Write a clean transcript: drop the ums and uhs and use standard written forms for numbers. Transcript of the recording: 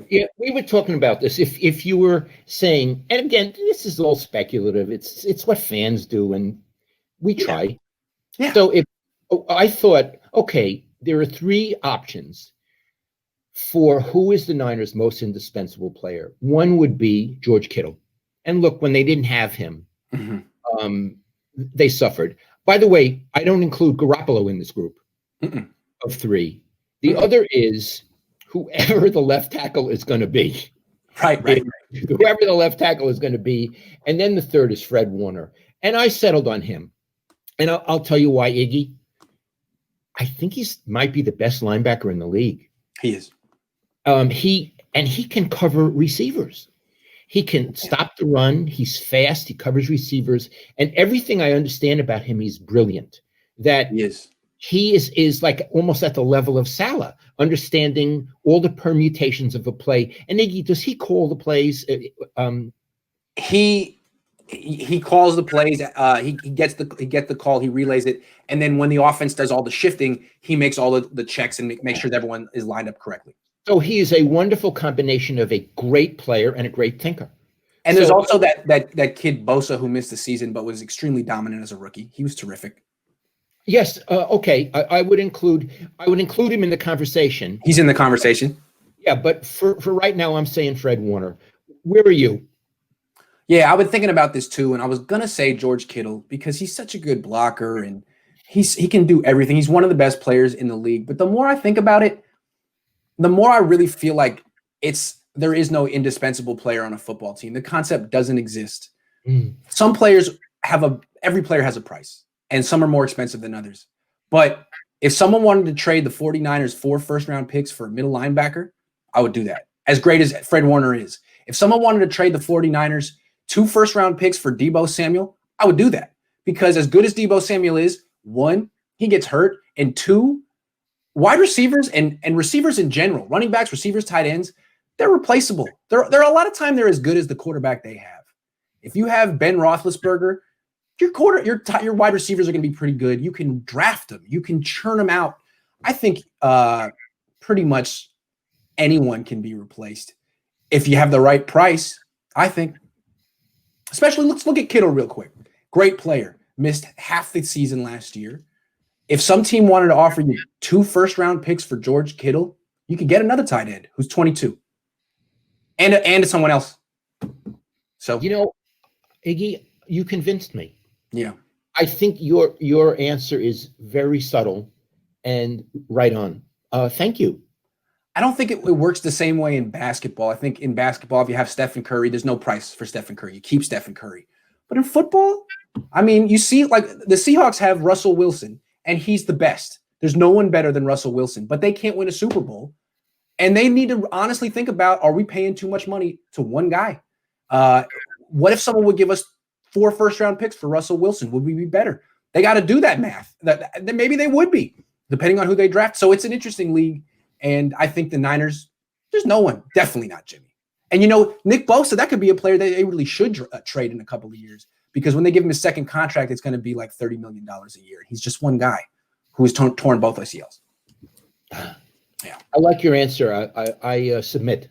Yeah, we were talking about this. If you were saying, and again, this is all speculative. It's what fans do, and we Yeah. try. Yeah. So if I thought, okay, there are three options for who is the Niners' most indispensable player. One would be George Kittle, and look, when they didn't have him, Mhm. they suffered. By the way, I don't include Garoppolo in this group Mm-mm. of three. The Mm-mm. other is whoever the left tackle is going to be. Right. Whoever the left tackle is going to be. And then the third is Fred Warner. And I settled on him. And I'll tell you why, Iggy. I think he's might be the best linebacker in the league. He is. He can cover receivers. He can stop the run. He's fast. He covers receivers. And everything I understand about him, he's brilliant. That He is. he is like almost at the level of Salah, understanding all the permutations of a play. And Iggy, does he call the plays? He calls the plays. He gets the call. He relays it, and then when the offense does all the shifting, he makes all the checks and make sure that everyone is lined up correctly. So he is a wonderful combination of a great player and a great thinker. And there's also that kid Bosa who missed the season but was extremely dominant as a rookie. He was terrific. Yes. Okay. I would include him in the conversation. He's in the conversation. Yeah, but for right now, I'm saying Fred Warner. Where are you? Yeah, I've been thinking about this too, and I was gonna say George Kittle because he's such a good blocker and he can do everything. He's one of the best players in the league. But the more I think about it, the more I really feel like there is no indispensable player on a football team. The concept doesn't exist. Some players every player has a price, and some are more expensive than others. But if someone wanted to trade the 49ers 4 first-round picks for a middle linebacker, I would do that. As great as Fred Warner is. If someone wanted to trade the 49ers 2 first-round picks for Deebo Samuel, I would do that. Because as good as Deebo Samuel is, 1, he gets hurt, and 2, wide receivers and receivers in general, running backs, receivers, tight ends, they're replaceable. They're a lot of time they're as good as the quarterback they have. If you have Ben Roethlisberger, your wide receivers are going to be pretty good. You can draft them. You can churn them out. I think pretty much anyone can be replaced if you have the right price. I think, especially let's look at Kittle real quick. Great player, missed half the season last year. If some team wanted to offer you 2 first-round picks for George Kittle, you could get another tight end who's 22, and someone else. So Iggy, you convinced me. Yeah, I think your answer is very subtle and right on. Thank you. I don't think it works the same way in basketball. I think in basketball, if you have Stephen Curry, there's no price for Stephen Curry. You keep Stephen Curry. But in football, I mean, you see, like the Seahawks have Russell Wilson, and he's the best. There's no one better than Russell Wilson, but they can't win a Super Bowl. And they need to honestly think about, are we paying too much money to one guy? What if someone would give us 4 first-round picks for Russell Wilson? Would we be better? They got to do that math. That maybe they would be, depending on who they draft. So it's an interesting league. And I think the Niners, there's no one, definitely not Jimmy. And, Nick Bosa, that could be a player that they really should trade in a couple of years, because when they give him his second contract, it's going to be like $30 million a year. He's just one guy who's torn both ACLs. Yeah. I like your answer. I submit.